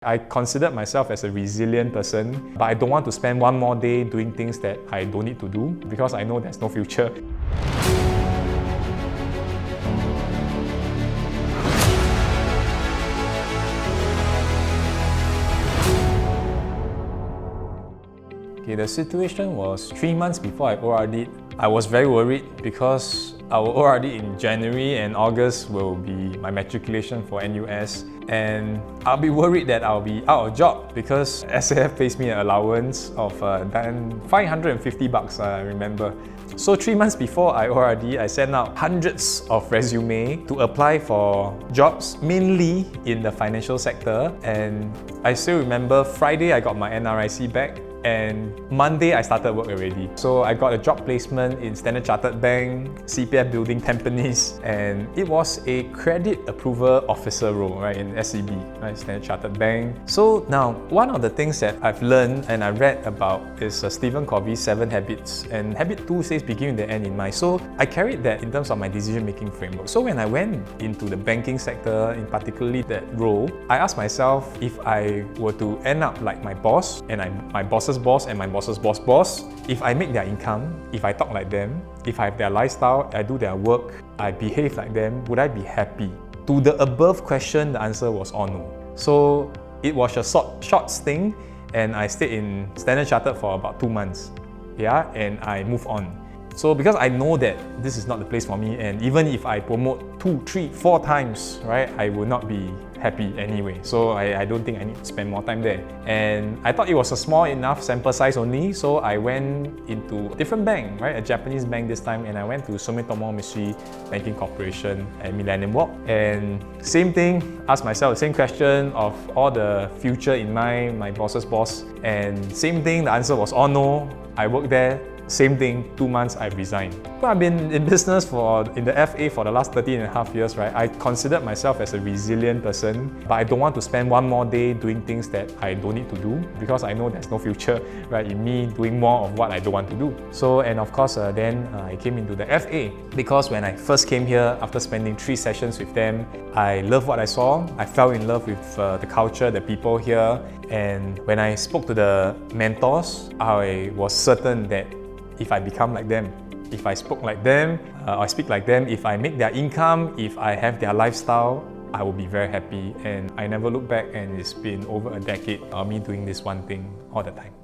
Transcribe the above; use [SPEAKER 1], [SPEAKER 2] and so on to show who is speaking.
[SPEAKER 1] I considered myself as a resilient person, but I don't want to spend one more day doing things that I don't need to do because I know there's no future. Okay, the situation was 3 months before I ORD'd. I was very worried because I will ORD in January and August will be my matriculation for NUS, and I'll be worried that I'll be out of job because SAF pays me an allowance of then $550, I remember. So 3 months before I ORD, I sent out hundreds of resumes to apply for jobs, mainly in the financial sector. And I still remember Friday I got my NRIC back, and Monday I started work already. So I got a job placement in Standard Chartered Bank, CPF Building Tampines, and it was a credit approval officer role, right, in SCB, right, Standard Chartered Bank. So now, one of the things that I've learned and I read about is Stephen Covey's 7 Habits, and habit 2 says begin with the end in mind. So I carried that in terms of my decision-making framework. So when I went into the banking sector, in particularly that role, I asked myself if I were to end up like my boss and my boss's boss and my boss's boss, if I make their income, if I talk like them, if I have their lifestyle, I do their work, I behave like them, would I be happy? To the above question, the answer was all no. So it was a short stint, and I stayed in Standard Chartered for about 2 months. Yeah, and I moved on. So because I know that this is not the place for me, and even if I promote 2, 3, 4 times, right, I will not be happy anyway. So I don't think I need to spend more time there. And I thought it was a small enough sample size only, so I went into a different bank, right, a Japanese bank this time, and I went to Sumitomo Mitsui Banking Corporation at Millennium Walk. And same thing, asked myself the same question of all the future in mind, my boss's boss, and same thing, the answer was all no. I worked there. Same thing, 2 months I resigned. Well, I've been in business in the FA for the last 13.5 years, right? I considered myself as a resilient person, but I don't want to spend one more day doing things that I don't need to do because I know there's no future, right, in me doing more of what I don't want to do. So, and of course, then I came into the FA because when I first came here, after spending 3 sessions with them, I loved what I saw. I fell in love with the culture, the people here. And when I spoke to the mentors, I was certain that if I become like them, if I spoke like them, or I speak like them, if I make their income, if I have their lifestyle, I will be very happy. And I never look back, and it's been over a decade of me doing this one thing all the time.